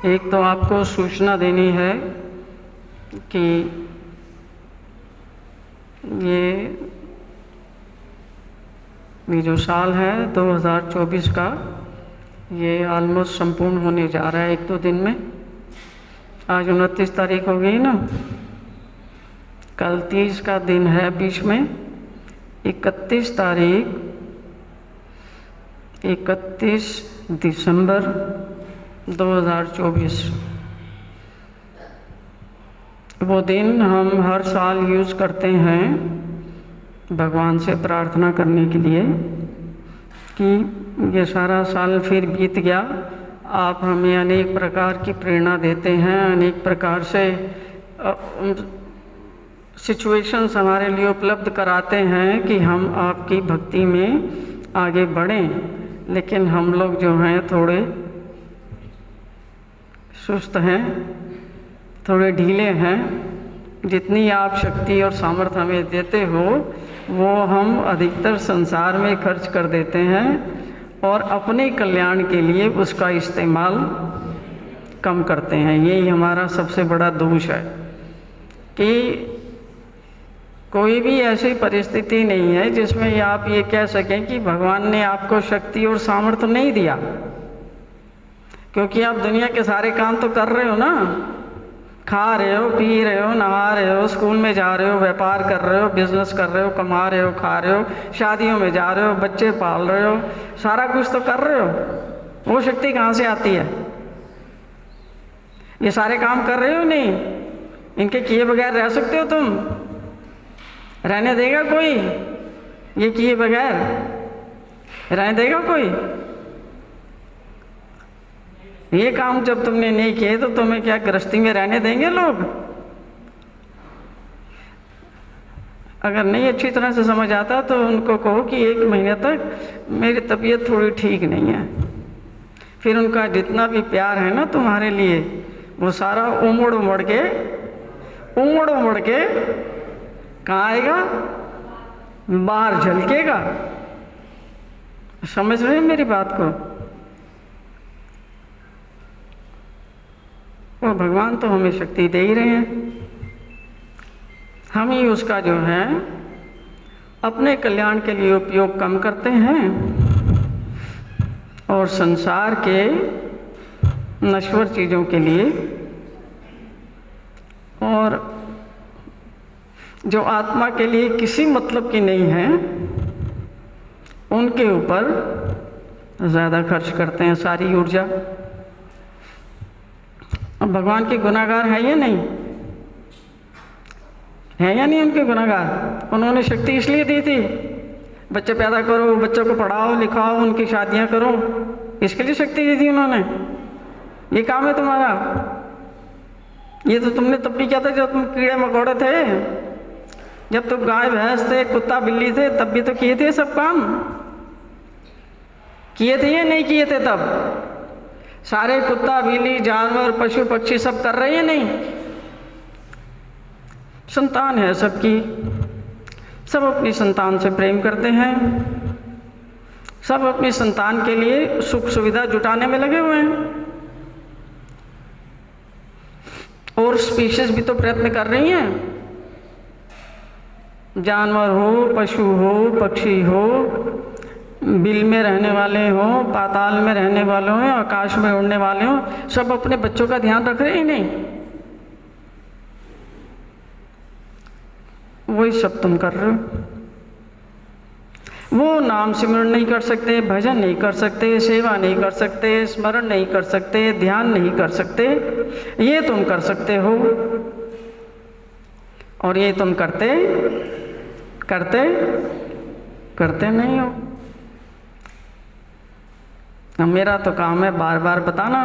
एक तो आपको सूचना देनी है कि ये जो साल है 2024 का, ये ऑलमोस्ट संपूर्ण होने जा रहा है 1-2 दिन में। आज 29 तारीख हो गई ना, कल 30 का दिन है बीच में। 31 तारीख 31 दिसंबर 2024 वो दिन हम हर साल यूज़ करते हैं भगवान से प्रार्थना करने के लिए कि ये सारा साल फिर बीत गया, आप हमें अनेक प्रकार की प्रेरणा देते हैं, अनेक प्रकार से सिचुएशंस हमारे लिए उपलब्ध कराते हैं कि हम आपकी भक्ति में आगे बढ़ें। लेकिन हम लोग जो हैं थोड़े सुस्त हैं, थोड़े ढीले हैं। जितनी आप शक्ति और सामर्थ्य हमें देते हो वो हम अधिकतर संसार में खर्च कर देते हैं और अपने कल्याण के लिए उसका इस्तेमाल कम करते हैं। यही हमारा सबसे बड़ा दोष है कि कोई भी ऐसी परिस्थिति नहीं है जिसमें आप ये कह सकें कि भगवान ने आपको शक्ति और सामर्थ्य नहीं दिया, क्योंकि आप दुनिया के सारे काम तो कर रहे हो ना। खा रहे हो, पी रहे हो, नहा रहे हो, स्कूल में जा रहे हो, व्यापार कर रहे हो, बिजनेस कर रहे हो, कमा रहे हो, खा रहे हो, शादियों में जा रहे हो, बच्चे पाल रहे हो, सारा कुछ तो कर रहे हो। वो शक्ति कहाँ से आती है? ये सारे काम कर रहे हो नहीं, इनके किए बगैर रह सकते हो तुम? रहने देगा कोई? ये किए बगैर रहने देगा कोई? ये काम जब तुमने नहीं किए तो तुम्हें क्या गृहस्थी में रहने देंगे लोग? अगर नहीं अच्छी तरह से समझ आता तो उनको कहो कि 1 महीने तक मेरी तबीयत थोड़ी ठीक नहीं है। फिर उनका जितना भी प्यार है ना तुम्हारे लिए वो सारा उमड़ उमड़ के कहाँ आएगा? बाहर झलकेगा। समझ रहे हैं मेरी बात को? और भगवान तो हमें शक्ति दे ही रहे हैं, हम ही उसका जो है अपने कल्याण के लिए उपयोग कम करते हैं और संसार के नश्वर चीज़ों के लिए और जो आत्मा के लिए किसी मतलब की नहीं है उनके ऊपर ज़्यादा खर्च करते हैं सारी ऊर्जा। अब भगवान के गुनाहगार है या नहीं? है या नहीं उनके गुनाहगार? उन्होंने शक्ति इसलिए दी थी, बच्चे पैदा करो, बच्चों को पढ़ाओ लिखाओ, उनकी शादियां करो, इसके लिए शक्ति दी थी उन्होंने। ये काम है तुम्हारा। ये तो तुमने तब भी किया था जब तुम कीड़े मकोड़े थे, जब तुम गाय भैंस थे, कुत्ता बिल्ली थे, तब भी तो किए थे सब काम। किए थे या नहीं किए थे? तब सारे कुत्ता बिल्ली जानवर पशु पक्षी सब कर रहे हैं नहीं? संतान है सबकी, सब अपनी संतान से प्रेम करते हैं, सब अपनी संतान के लिए सुख सुविधा जुटाने में लगे हुए हैं। और स्पीशीज भी तो प्रयत्न कर रही हैं, जानवर हो, पशु हो, पक्षी हो, बिल में रहने वाले हों, पाताल में रहने वाले हों, आकाश में उड़ने वाले हों, सब अपने बच्चों का ध्यान रख रहे हैं नहीं? वही सब तुम कर रहे हो। वो नाम सिमरण नहीं कर सकते, भजन नहीं कर सकते, सेवा नहीं कर सकते, स्मरण नहीं कर सकते, ध्यान नहीं कर सकते। ये तुम कर सकते हो और ये तुम करते नहीं हो। मेरा तो काम है बार बार बताना,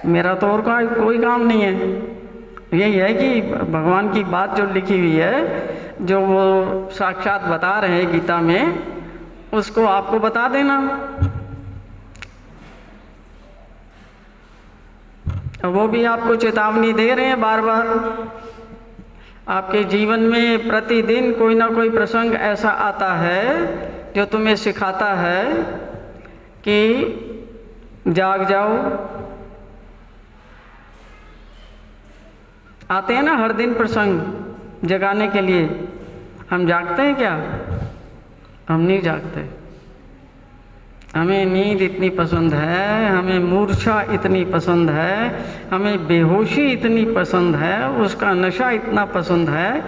मेरा तो और कोई काम नहीं है। यही है कि भगवान की बात जो लिखी हुई है, जो वो साक्षात बता रहे हैं गीता में, उसको आपको बता देना। वो भी आपको चेतावनी दे रहे हैं बार बार। आपके जीवन में प्रतिदिन कोई ना कोई प्रसंग ऐसा आता है जो तुम्हें सिखाता है कि जाग जाओ, आते हैं ना हर दिन प्रसंग जगाने के लिए, हम जागते हैं क्या? हम नहीं जागते। हमें नींद इतनी पसंद है, हमें मूर्छा इतनी पसंद है, हमें बेहोशी इतनी पसंद है, उसका नशा इतना पसंद है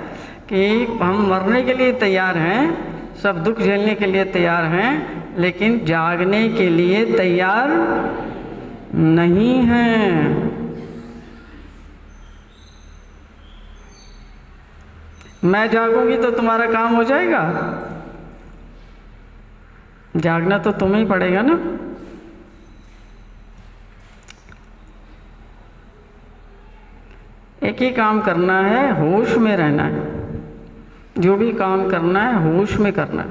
कि हम मरने के लिए तैयार हैं, सब दुख झेलने के लिए तैयार हैं, लेकिन जागने के लिए तैयार नहीं हैं। मैं जागूंगी तो तुम्हारा काम हो जाएगा? जागना तो तुम्हें ही पड़ेगा ना। एक ही काम करना है, होश में रहना है। जो भी काम करना है होश में करना है,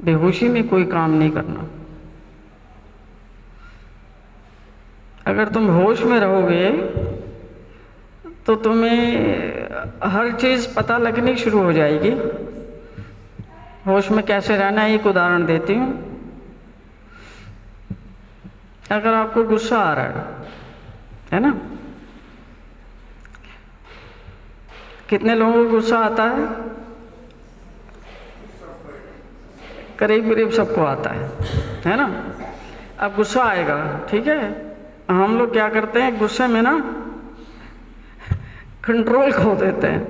बेहोशी में कोई काम नहीं करना। अगर तुम होश में रहोगे तो तुम्हें हर चीज़ पता लगनी शुरू हो जाएगी। होश में कैसे रहना है एक उदाहरण देती हूँ। अगर आपको गुस्सा आ रहा है ना, कितने लोगों को गुस्सा आता है? करीब करीब सबको आता है ना। अब गुस्सा आएगा, ठीक है, हम लोग क्या करते हैं गुस्से में ना कंट्रोल खो देते हैं।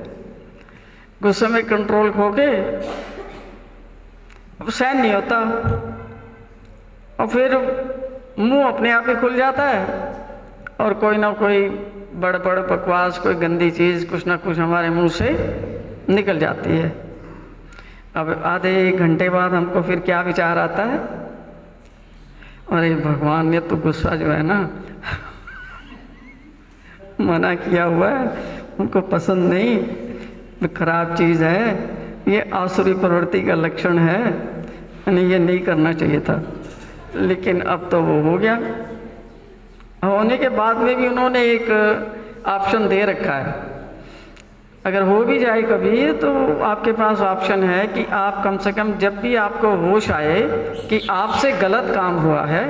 गुस्से में कंट्रोल खो के अब सहन नहीं होता और फिर मुंह अपने आप ही खुल जाता है और कोई ना कोई बड़ बड़ बकवास, कोई गंदी चीज़ कुछ ना कुछ हमारे मुंह से निकल जाती है। अब आधे एक घंटे बाद हमको फिर क्या विचार आता है? अरे भगवान ने तो गुस्सा जो है ना मना किया हुआ है, उनको पसंद नहीं, खराब चीज़ है, ये आसुरी प्रवृत्ति का लक्षण है, यानी ये नहीं करना चाहिए था। लेकिन अब तो वो हो गया। होने के बाद में भी उन्होंने एक ऑप्शन दे रखा है, अगर हो भी जाए कभी तो आपके पास ऑप्शन है कि आप कम से कम जब भी आपको होश आए कि आपसे गलत काम हुआ है,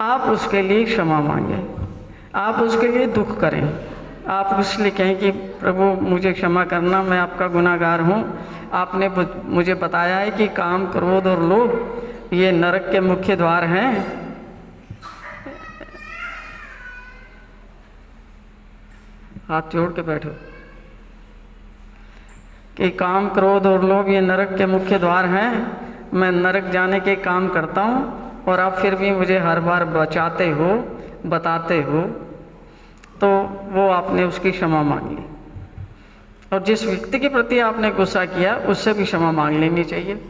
आप उसके लिए क्षमा मांगें, आप उसके लिए दुख करें, आप इसलिए कहें कि प्रभु मुझे क्षमा करना, मैं आपका गुनाहगार हूँ, आपने मुझे बताया है कि काम, क्रोध और लोभ ये नरक के मुख्य द्वार हैं। हाथ जोड़ के बैठो कि काम, क्रोध और लोभ ये नरक के मुख्य द्वार हैं, मैं नरक जाने के काम करता हूँ और आप फिर भी मुझे हर बार बचाते हो, बताते हो, तो वो आपने उसकी क्षमा मांगी। और जिस व्यक्ति के प्रति आपने गुस्सा किया उससे भी क्षमा मांग लेनी चाहिए।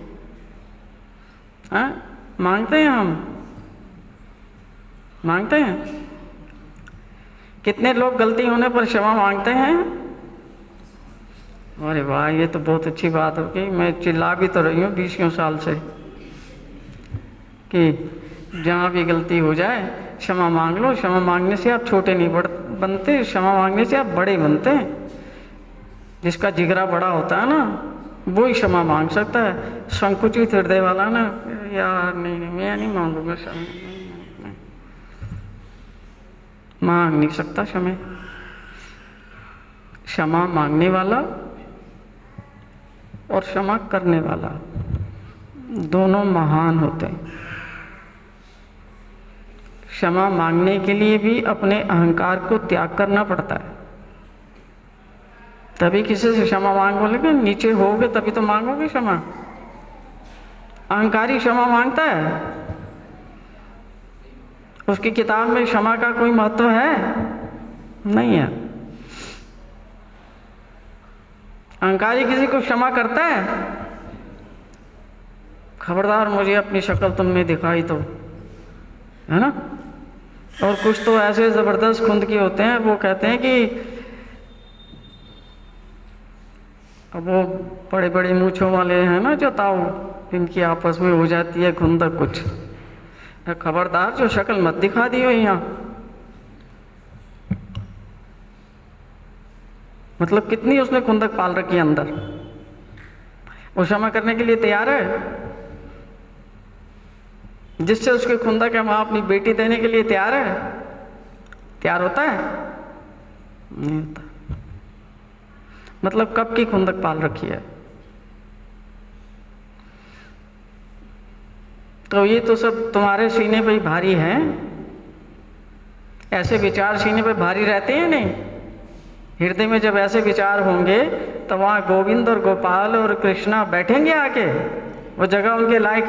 हाँ, मांगते हैं हम, मांगते हैं। कितने लोग गलती होने पर क्षमा मांगते हैं? अरे वाह, ये तो बहुत अच्छी बात होगी। मैं चिल्ला भी तो रही हूँ 20 साल से कि जहाँ भी गलती हो जाए क्षमा मांग लो। क्षमा मांगने से आप छोटे नहीं बनते, क्षमा मांगने से आप बड़े बनते हैं। जिसका जिगरा बड़ा होता है ना वो ही क्षमा मांग सकता है। संकुचित हृदय वाला ना, यार नहीं मैं नहीं मांगूंगा क्षमा, मांग नहीं सकता क्षमा। क्षमा मांगने वाला और क्षमा करने वाला दोनों महान होते हैं। क्षमा मांगने के लिए भी अपने अहंकार को त्याग करना पड़ता है, तभी किसी से क्षमा मांगोगे। नीचे होगे तभी तो मांगोगे क्षमा। अहंकारी क्षमा मांगता है, उसकी किताब में क्षमा का कोई महत्व है? नहीं है। अहंकारी किसी को क्षमा करता है? खबरदार मुझे अपनी शक्ल तुमने दिखाई तो, है ना। और कुछ तो ऐसे जबरदस्त खुंद के होते हैं, वो कहते हैं कि अब वो बड़े बड़े मूंछों वाले हैं ना जो ताऊ, इनकी आपस में हो जाती है खुंदक कुछ। खबरदार जो शक्ल मत दिखा दियो यहाँ। मतलब कितनी उसने खुंदक पाल रखी है अंदर। वो क्षमा करने के लिए तैयार है? जिससे उसके खुंदक है वहां अपनी बेटी देने के लिए तैयार है? तैयार होता है? नहीं होता। मतलब कब की खुंदक पाल रखी है। तो ये तो सब तुम्हारे सीने पे ही भारी है। ऐसे विचार सीने पे भारी रहते हैं नहीं। हृदय में जब ऐसे विचार होंगे तो वहाँ गोविंद और गोपाल और कृष्णा बैठेंगे आके। वो जगह उनके लायक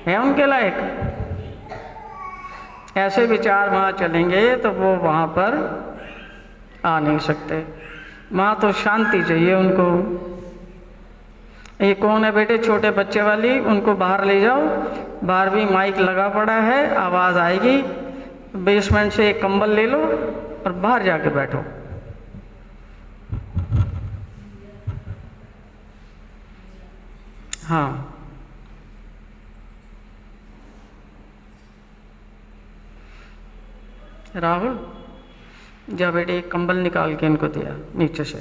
है उनके लायक। ऐसे विचार वहाँ चलेंगे तो वो वहाँ पर आ नहीं सकते। वहाँ तो शांति चाहिए उनको। ये कौन है बेटे, छोटे बच्चे वाली, उनको बाहर ले जाओ। बाहर भी माइक लगा पड़ा है, आवाज़ आएगी। बेसमेंट से एक कंबल ले लो और बाहर जाके बैठो। हाँ, राहुल जा बेटे, एक कंबल निकाल के इनको दिया नीचे से।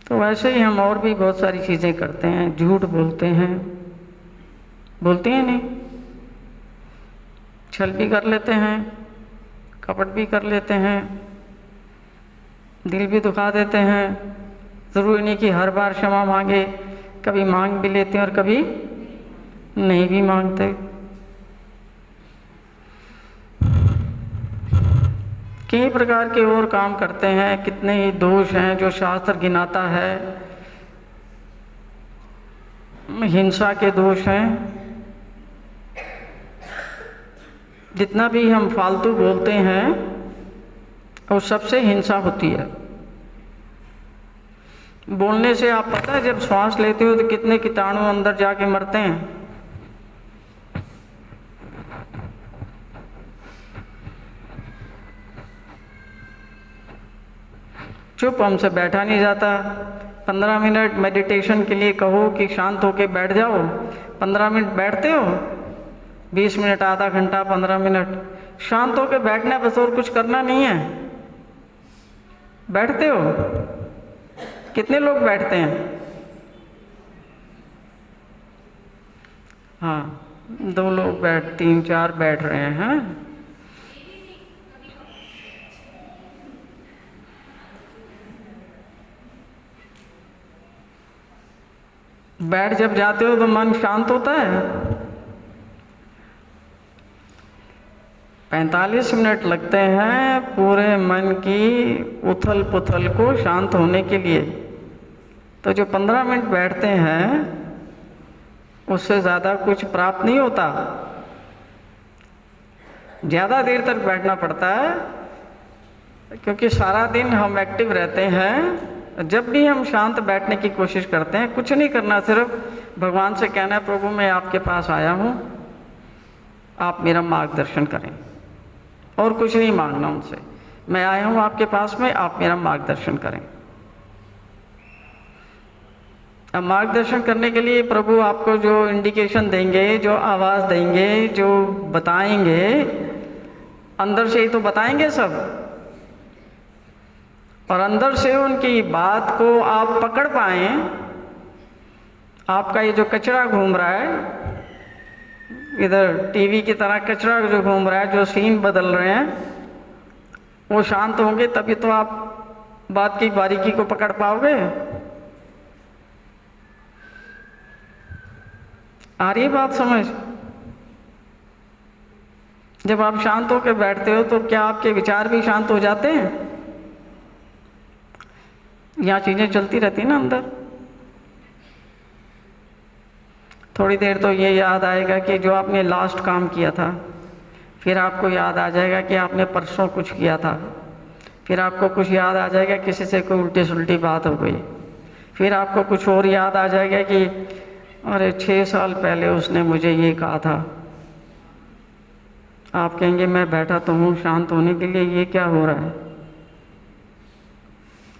तो वैसे ही हम और भी बहुत सारी चीज़ें करते हैं। झूठ बोलते हैं नहीं, छल भी कर लेते हैं, कपट भी कर लेते हैं, दिल भी दुखा देते हैं। ज़रूरी नहीं कि हर बार क्षमा मांगे, कभी मांग भी लेते हैं और कभी नहीं भी मांगते। कई प्रकार के और काम करते हैं। कितने ही दोष हैं जो शास्त्र गिनाता है। हिंसा के दोष हैं। जितना भी हम फालतू बोलते हैं और सबसे हिंसा होती है। बोलने से आप पता है, जब श्वास लेते हो तो कितने कीटाणु अंदर जाके मरते हैं। चुप हमसे बैठा नहीं जाता। 15 मिनट मेडिटेशन के लिए कहो कि शांत होके बैठ जाओ, 15 मिनट बैठते हो। 20 मिनट, आधा घंटा, 15 मिनट शांत होके बैठना, बस और कुछ करना नहीं है। बैठते हो? कितने लोग बैठते हैं? हाँ, 2 लोग 3 4 बैठ रहे हैं। बैठ जब जाते हो तो मन शांत होता है। 45 मिनट लगते हैं पूरे मन की उथल पुथल को शांत होने के लिए। तो जो 15 मिनट बैठते हैं उससे ज़्यादा कुछ प्राप्त नहीं होता। ज़्यादा देर तक बैठना पड़ता है क्योंकि सारा दिन हम एक्टिव रहते हैं। जब भी हम शांत बैठने की कोशिश करते हैं, कुछ नहीं करना, सिर्फ भगवान से कहना है, प्रभु मैं आपके पास आया हूँ, आप मेरा मार्गदर्शन करें। और कुछ नहीं मांगना उनसे। मैं आया हूँ आपके पास में, आप मेरा मार्गदर्शन करें। अब मार्गदर्शन करने के लिए प्रभु आपको जो इंडिकेशन देंगे, जो आवाज़ देंगे, जो बताएंगे, अंदर से ही तो बताएंगे सब। और अंदर से उनकी बात को आप पकड़ पाएं। आपका ये जो कचरा घूम रहा है, इधर टीवी की तरह कचरा जो घूम रहा है, जो सीन बदल रहे हैं, वो शांत होंगे तभी तो आप बात की बारीकी को पकड़ पाओगे। आ रही है बात समझ? जब आप शांत होकर बैठते हो तो क्या आपके विचार भी शांत हो जाते हैं? यहाँ चीज़ें चलती रहती हैं ना अंदर। थोड़ी देर तो ये याद आएगा कि जो आपने लास्ट काम किया था, फिर आपको याद आ जाएगा कि आपने परसों कुछ किया था, फिर आपको कुछ याद आ जाएगा किसी से कोई उल्टी सुलटी बात हो गई, फिर आपको कुछ और याद आ जाएगा कि अरे 6 साल पहले उसने मुझे ये कहा था। आप कहेंगे मैं बैठा तो हूँ शांत होने के लिए, ये क्या हो रहा है?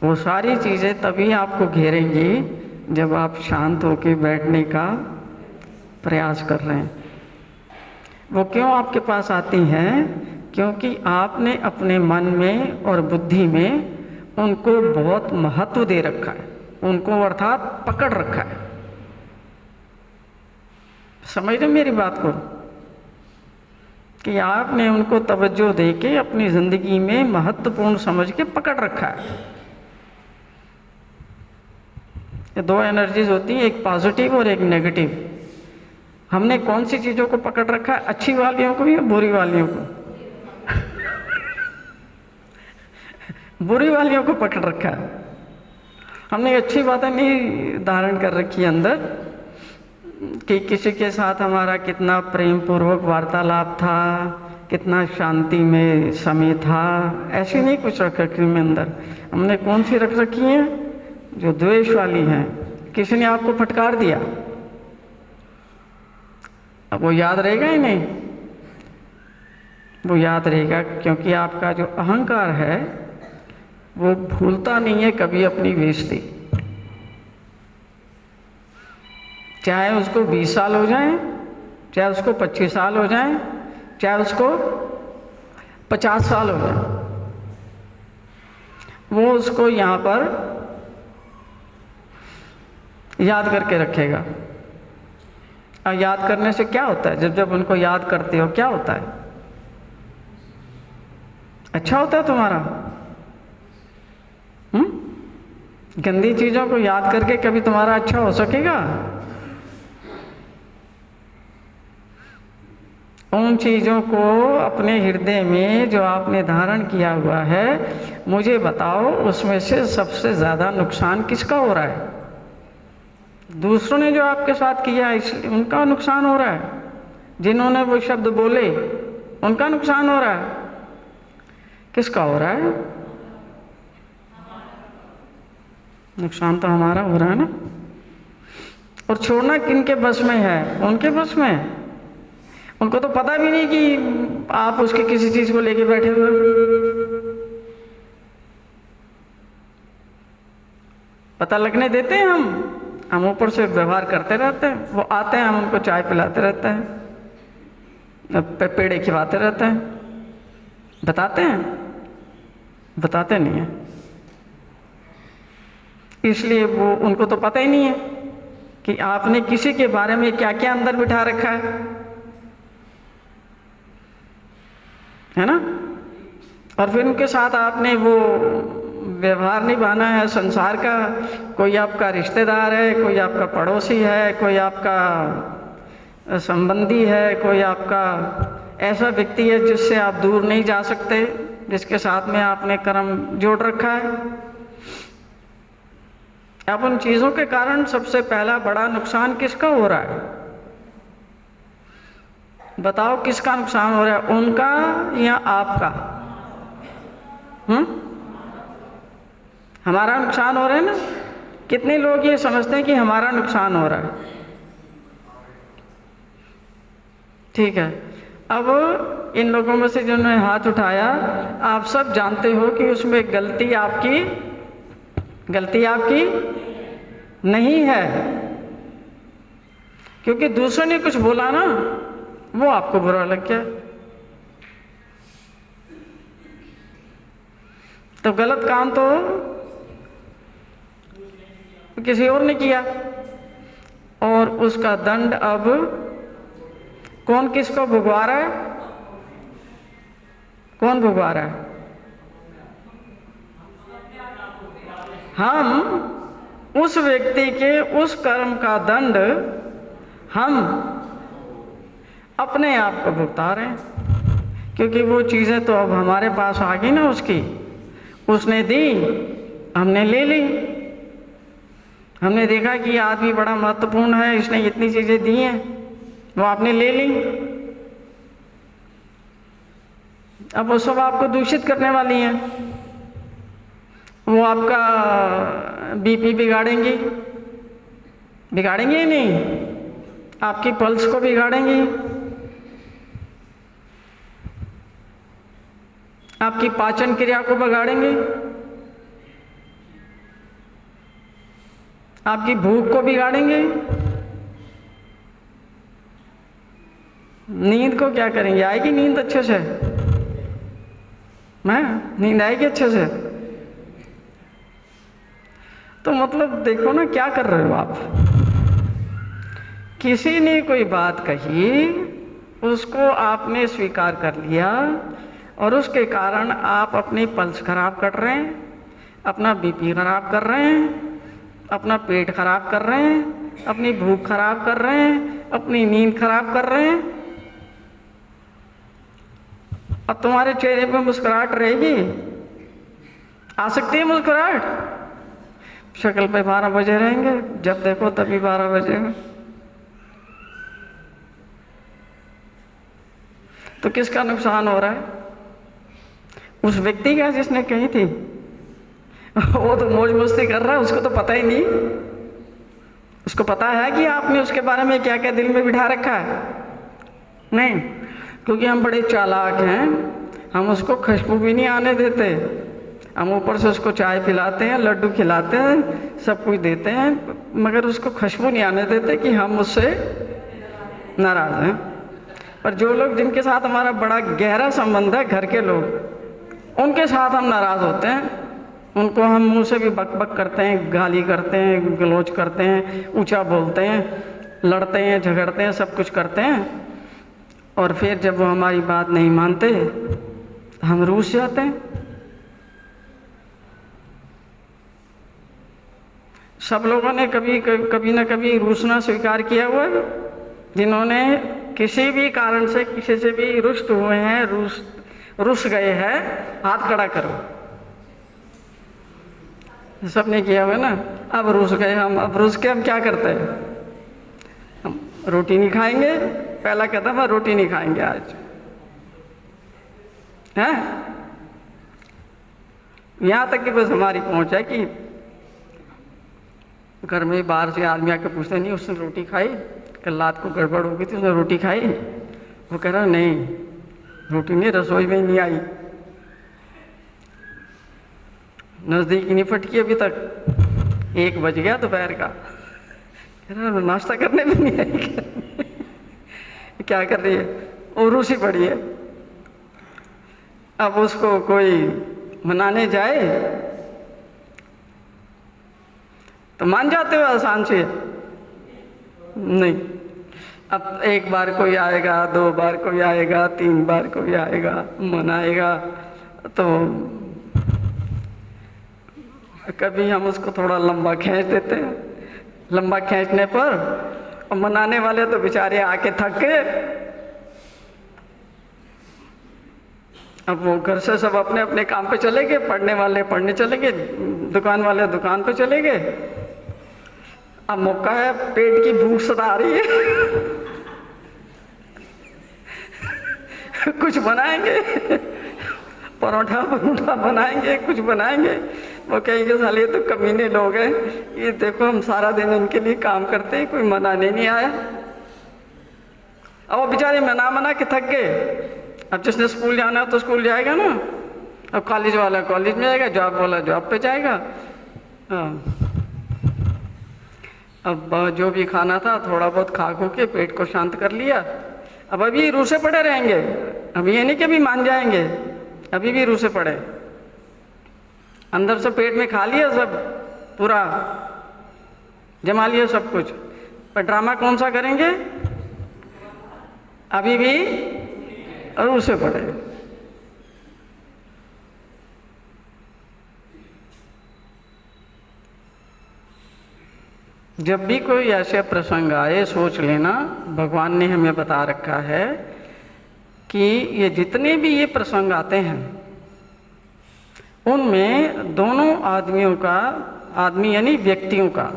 वो सारी चीज़ें तभी आपको घेरेंगी जब आप शांत होकर बैठने का प्रयास कर रहे हैं। वो क्यों आपके पास आती हैं? क्योंकि आपने अपने मन में और बुद्धि में उनको बहुत महत्व दे रखा है, उनको अर्थात पकड़ रखा है। समझ रहे मेरी बात को, कि आपने उनको तवज्जो देके अपनी जिंदगी में महत्वपूर्ण समझ के पकड़ रखा है। ये दो एनर्जीज होती हैं, एक पॉजिटिव और एक नेगेटिव। हमने कौन सी चीज़ों को पकड़ रखा है, अच्छी वालियों को या बुरी वालियों को? बुरी वालियों को पकड़ रखा है। हमने अच्छी बातें नहीं धारण कर रखी है अंदर, कि किसी के साथ हमारा कितना प्रेम पूर्वक वार्तालाप था, कितना शांति में समय था, ऐसी नहीं कुछ रख रखी में अंदर। हमने कौन सी रख रखी है? जो द्वेष वाली हैं। किसी ने आपको फटकार दिया, अब वो याद रहेगा ही नहीं, वो याद रहेगा, क्योंकि आपका जो अहंकार है वो भूलता नहीं है कभी अपनी बेइज्जती। चाहे उसको 20 साल हो जाए, चाहे उसको 25 साल हो जाए, चाहे उसको 50 साल हो जाए, वो उसको यहाँ पर याद करके रखेगा। और याद करने से क्या होता है? जब जब उनको याद करते हो क्या होता है? अच्छा होता है तुम्हारा। गंदी चीजों को याद करके कभी तुम्हारा अच्छा हो सकेगा? उन चीजों को अपने हृदय में जो आपने धारण किया हुआ है, मुझे बताओ उसमें से सबसे ज्यादा नुकसान किसका हो रहा है? दूसरों ने जो आपके साथ किया है इसलिए उनका नुकसान हो रहा है। जिन्होंने वो शब्द बोले उनका नुकसान हो रहा है। किसका हो रहा है? नुकसान तो हमारा हो रहा है ना। और छोड़ना किनके बस में है? उनके बस में है। उनको तो पता भी नहीं कि आप उसकी किसी चीज को लेके बैठे हुए हो। पता लगने देते हैं हम ऊपर से व्यवहार करते रहते हैं। वो आते हैं, हम उनको चाय पिलाते रहते हैं, पेड़े खिलाते रहते हैं। बताते हैं? बताते नहीं है। इसलिए वो उनको तो पता ही नहीं है कि आपने किसी के बारे में क्या क्या अंदर बिठा रखा है ना। और फिर उनके साथ आपने वो व्यवहार निभाना है संसार का। कोई आपका रिश्तेदार है, कोई आपका पड़ोसी है, कोई आपका संबंधी है, कोई आपका ऐसा व्यक्ति है जिससे आप दूर नहीं जा सकते, जिसके साथ में आपने कर्म जोड़ रखा है। अब उन चीज़ों के कारण सबसे पहला बड़ा नुकसान किसका हो रहा है? बताओ किसका नुकसान हो रहा है, उनका या आपका? हमारा नुकसान हो रहा है ना। कितने लोग ये समझते हैं कि हमारा नुकसान हो रहा है? ठीक है। अब इन लोगों में से जिन्होंने हाथ उठाया, आप सब जानते हो कि उसमें गलती आपकी नहीं है, क्योंकि दूसरों ने कुछ बोला ना, वो आपको बुरा लग गया। तो गलत काम तो किसी और ने किया, और उसका दंड अब कौन किसको भुगवा रहा है? कौन भुगवा रहा है? हम उस व्यक्ति के उस कर्म का दंड हम अपने आप को भुगता रहे हैं, क्योंकि वो चीज़ें तो अब हमारे पास आ गई ना। उसने दी, हमने ले ली। हमने देखा कि ये आदमी बड़ा महत्वपूर्ण है, इसने इतनी चीज़ें दी हैं, वो आपने ले ली। अब वो सब आपको दूषित करने वाली हैं। वो आपका बीपी बिगाड़ेंगी ही नहीं, आपकी पल्स को बिगाड़ेंगी, आपकी पाचन क्रिया को बिगाड़ेंगे, आपकी भूख को बिगाड़ेंगे। नींद को क्या करेंगे? आएगी नींद अच्छे से? नींद आएगी अच्छे से? तो मतलब देखो ना क्या कर रहे हो आप। किसी ने कोई बात कही, उसको आपने स्वीकार कर लिया और उसके कारण आप अपनी पल्स खराब कर रहे हैं, अपना बीपी खराब कर रहे हैं, अपना पेट खराब कर रहे हैं, अपनी भूख खराब कर रहे हैं, अपनी नींद खराब कर रहे हैं। अब तुम्हारे चेहरे पे मुस्कुराहट रहेगी? आ सकती है मुस्कुराहट? शक्ल पे 12 बजे रहेंगे, जब देखो तभी 12 बजे। तो किसका नुकसान हो रहा है? उस व्यक्ति का जिसने कही थी। वो तो मौज मस्ती कर रहा है, उसको तो पता ही नहीं। उसको पता है कि आपने उसके बारे में क्या क्या दिल में बिठा रखा है? नहीं, क्योंकि हम बड़े चालाक हैं, हम उसको खुशबू भी नहीं आने देते। हम ऊपर से उसको चाय पिलाते हैं, लड्डू खिलाते हैं, सब कुछ देते हैं, मगर उसको खुशबू नहीं आने देते कि हम उससे नाराज हैं। पर जो लोग जिनके साथ हमारा बड़ा गहरा संबंध है, घर के लोग, उनके साथ हम नाराज होते हैं। उनको हम मुंह से भी बक बक करते हैं, गाली करते हैं, गलौज करते हैं, ऊंचा बोलते हैं, लड़ते हैं, झगड़ते हैं, सब कुछ करते हैं। और फिर जब वो हमारी बात नहीं मानते, हम रूठ जाते हैं। सब लोगों ने कभी ना कभी रूठना स्वीकार किया हुआ है। जिन्होंने किसी भी कारण से किसी से भी रुष्ट हुए हैं, रुस गए हैं, हाथ खड़ा करो। सबने किया हुआ ना। अब रुस गए हम, अब रुस के हम क्या करते हैं? हम रोटी नहीं खाएंगे। पहला कदम है, रोटी नहीं खाएंगे आज, है? यहाँ तक कि बस हमारी पहुंच है कि घर में बाहर से आदमी आके पूछते नहीं उसने रोटी खाई, कल रात को गड़बड़ हो गई थी, उसने रोटी खाई? वो कह रहा नहीं, रोटी नहीं, रसोई में नहीं आई, नज़दीक नहीं फटकी अभी तक, 1 बज गया दोपहर का। कह रहा नाश्ता करने भी नहीं आई। क्या कर रही है? और रूसी पड़ी है। अब उसको कोई मनाने जाए तो मान जाते हो आसान से? नहीं। अब 1 बार कोई आएगा, 2 बार कोई आएगा, 3 बार कोई आएगा, मनाएगा, तो कभी हम उसको थोड़ा लंबा खींच देते हैं। लंबा खींचने पर मनाने वाले तो बेचारे आके थक गए। अब वो घर से सब अपने अपने काम पे चले गए, पढ़ने वाले पढ़ने चले गए, दुकान वाले दुकान पे चले गए। अब मौका है, पेट की भूख सता रही है। कुछ बनाएंगे, परोठा परोठा बनाएंगे, कुछ बनाएंगे। वो कहेंगे साले ये तो कमीने लोग हैं, ये देखो हम सारा दिन इनके लिए काम करते हैं, कोई मनाने नहीं आया। अब वो बेचारे मना के थक गए। अब जिसने स्कूल जाना है तो स्कूल जाएगा ना, अब कॉलेज वाला कॉलेज में जाएगा, जॉब वाला जॉब पे जाएगा। अब जो भी खाना था थोड़ा बहुत खा खो के पेट को शांत कर लिया। अब अभी रूसे पड़े रहेंगे। अब ये नहीं कि अभी मान जाएंगे, अभी भी रूसे पड़े। अंदर से पेट में खा लिया सब, पूरा जमा लिया सब कुछ, पर ड्रामा कौन सा करेंगे? अभी भी रूसे पड़े। जब भी कोई ऐसे प्रसंग आए, सोच लेना भगवान ने हमें बता रखा है कि ये जितने भी ये प्रसंग आते हैं, उनमें दोनों आदमियों का, आदमी यानी व्यक्तियों का,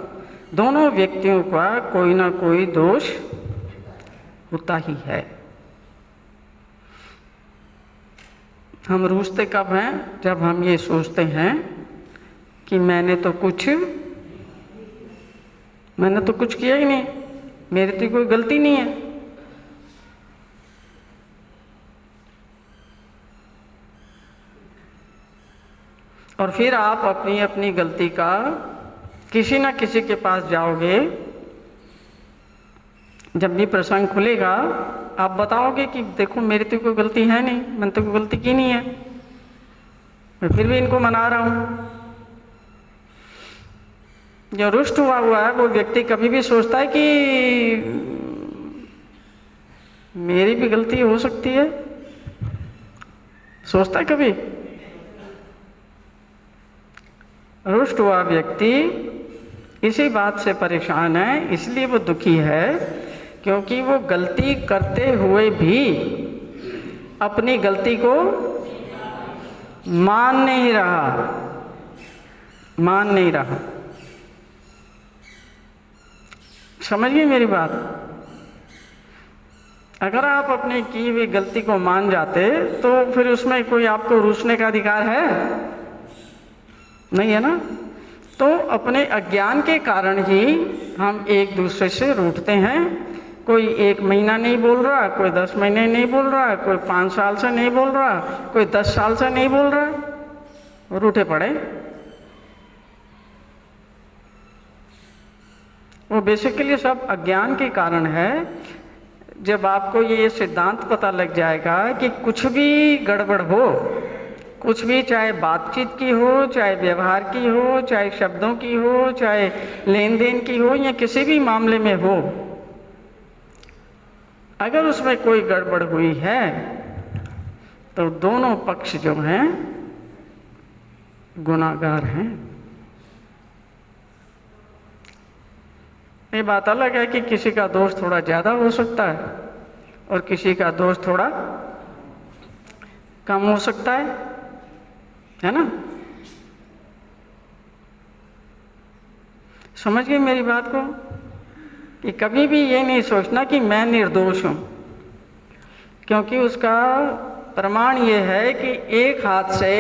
दोनों व्यक्तियों का कोई ना कोई दोष होता ही है। हम रूठते कब हैं? जब हम ये सोचते हैं कि मैंने तो कुछ किया ही नहीं, मेरी तो कोई गलती नहीं है। और फिर आप अपनी अपनी गलती का किसी ना किसी के पास जाओगे। जब भी प्रसंग खुलेगा आप बताओगे कि देखो मेरी तो कोई गलती है नहीं, मैंने तो कोई गलती की नहीं है, मैं फिर भी इनको मना रहा हूँ। जो रुष्ट हुआ है वो व्यक्ति कभी भी सोचता है कि मेरी भी गलती हो सकती है? सोचता है कभी? रुष्ट हुआ व्यक्ति इसी बात से परेशान है, इसलिए वो दुखी है, क्योंकि वो गलती करते हुए भी अपनी गलती को मान नहीं रहा। समझ गए मेरी बात? अगर आप अपनी की हुई गलती को मान जाते तो फिर उसमें कोई आपको रूसने का अधिकार है? नहीं है ना। तो अपने अज्ञान के कारण ही हम एक दूसरे से रूठते हैं। कोई 1 महीना नहीं बोल रहा, कोई 10 महीने नहीं बोल रहा, कोई 5 साल से नहीं बोल रहा, कोई 10 साल से नहीं बोल रहा, रूठे पड़े। वो बेसिकली सब अज्ञान के कारण है। जब आपको ये सिद्धांत पता लग जाएगा कि कुछ भी गड़बड़ हो, कुछ भी, चाहे बातचीत की हो, चाहे व्यवहार की हो, चाहे शब्दों की हो, चाहे लेन देन की हो, या किसी भी मामले में हो, अगर उसमें कोई गड़बड़ हुई है तो दोनों पक्ष जो हैं गुनाहगार हैं। ये बात अलग है कि किसी का दोष थोड़ा ज़्यादा हो सकता है और किसी का दोष थोड़ा कम हो सकता है ना। समझ गए मेरी बात को? कि कभी भी ये नहीं सोचना कि मैं निर्दोष हूँ, क्योंकि उसका प्रमाण ये है कि एक हाथ से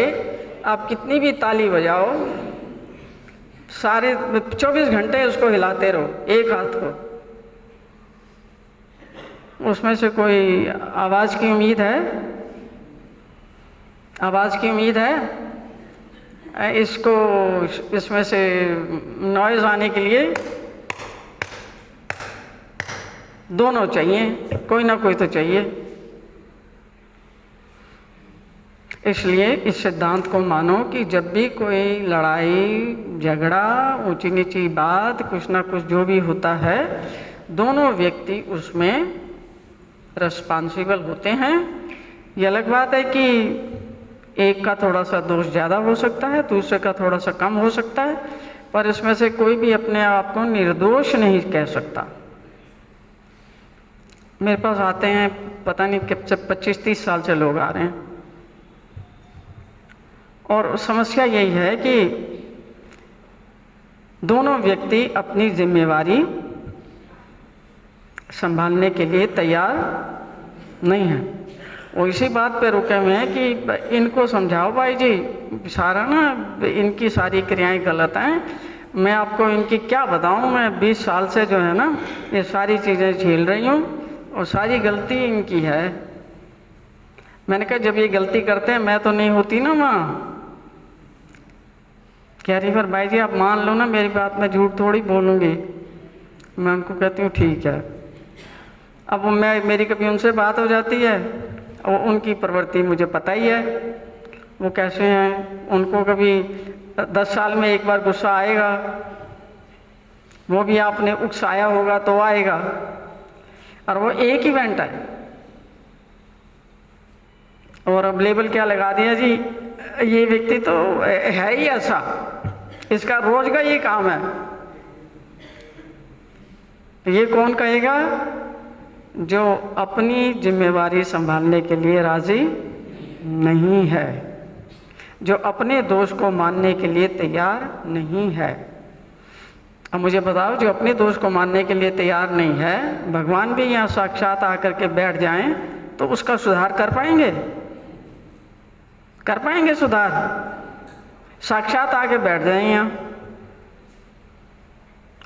आप कितनी भी ताली बजाओ, सारे 24 घंटे उसको हिलाते रहो, एक हाथ को, उसमें से कोई आवाज़ की उम्मीद है? आवाज़ की उम्मीद है? इसको, इसमें से नॉइज़ आने के लिए दोनों चाहिए, कोई ना कोई तो चाहिए। इसलिए इस सिद्धांत को मानो कि जब भी कोई लड़ाई झगड़ा, ऊंची नीची बात, कुछ ना कुछ जो भी होता है, दोनों व्यक्ति उसमें रिस्पॉन्सिबल होते हैं। ये अलग बात है कि एक का थोड़ा सा दोष ज़्यादा हो सकता है, दूसरे का थोड़ा सा कम हो सकता है, पर इसमें से कोई भी अपने आप को निर्दोष नहीं कह सकता। मेरे पास आते हैं, पता नहीं कब से 25-30 साल से लोग आ रहे हैं, और समस्या यही है कि दोनों व्यक्ति अपनी जिम्मेवारी संभालने के लिए तैयार नहीं है। वो इसी बात पे रुके हुए हैं कि इनको समझाओ भाई जी, सारा ना इनकी सारी क्रियाएं गलत हैं, मैं आपको इनकी क्या बताऊं, मैं 20 साल से जो है ना ये सारी चीज़ें झेल रही हूँ और सारी गलती इनकी है। मैंने कहा जब ये गलती करते हैं मैं तो नहीं होती ना वहाँ। कह रही, पर भाई जी आप मान लो ना मेरी बात, मैं झूठ थोड़ी बोलूँगी। मैं उनको कहती हूँ ठीक है। अब मेरी कभी उनसे बात हो जाती है, और उनकी प्रवृत्ति मुझे पता ही है, वो कैसे हैं। उनको कभी 10 साल में एक बार गुस्सा आएगा, वो भी आपने उकसाया होगा तो आएगा, और वो एक इवेंट है। और अब लेबल क्या लगा दिया जी, ये व्यक्ति तो है ही ऐसा, इसका रोज का ये काम है। ये कौन कहेगा? जो अपनी जिम्मेवारी संभालने के लिए राजी नहीं है, जो अपने दोष को मानने के लिए तैयार नहीं है। अब मुझे बताओ, जो अपने दोष को मानने के लिए तैयार नहीं है, भगवान भी यहाँ साक्षात आकर के बैठ जाएं तो उसका सुधार कर पाएंगे? कर पाएंगे सुधार? साक्षात आके बैठ जाएं यहाँ,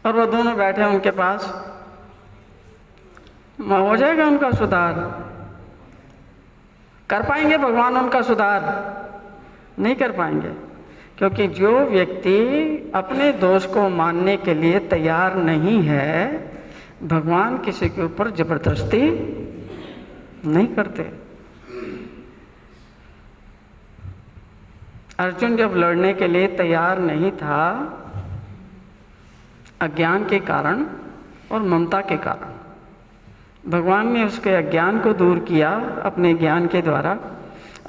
और वो दोनों बैठे उनके पास, हो जाएगा उनका सुधार? कर पाएंगे भगवान उनका सुधार? नहीं कर पाएंगे, क्योंकि जो व्यक्ति अपने दोष को मानने के लिए तैयार नहीं है, भगवान किसी के ऊपर जबरदस्ती नहीं करते। अर्जुन जब लड़ने के लिए तैयार नहीं था अज्ञान के कारण और ममता के कारण। भगवान ने उसके अज्ञान को दूर किया अपने ज्ञान के द्वारा,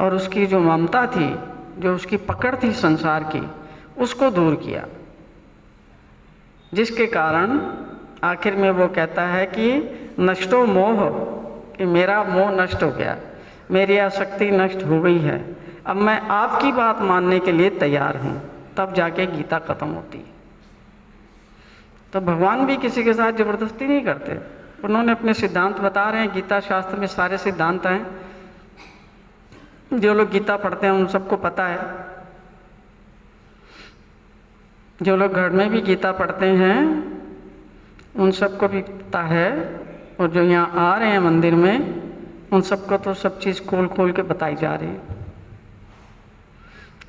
और उसकी जो ममता थी, जो उसकी पकड़ थी संसार की, उसको दूर किया, जिसके कारण आखिर में वो कहता है कि नष्टो मोह, कि मेरा मोह नष्ट हो गया, मेरी आसक्ति नष्ट हो गई है, अब मैं आपकी बात मानने के लिए तैयार हूँ। तब जाके गीता खत्म होती है। तो भगवान भी किसी के साथ जबरदस्ती नहीं करते, उन्होंने अपने सिद्धांत बता रहे हैं। गीता शास्त्र में सारे सिद्धांत हैं, जो लोग गीता पढ़ते हैं उन सबको पता है, जो लोग घर में भी गीता पढ़ते हैं उन सबको भी पता है, और जो यहाँ आ रहे हैं मंदिर में उन सबको तो सब चीज़ खोल खोल के बताई जा रही है।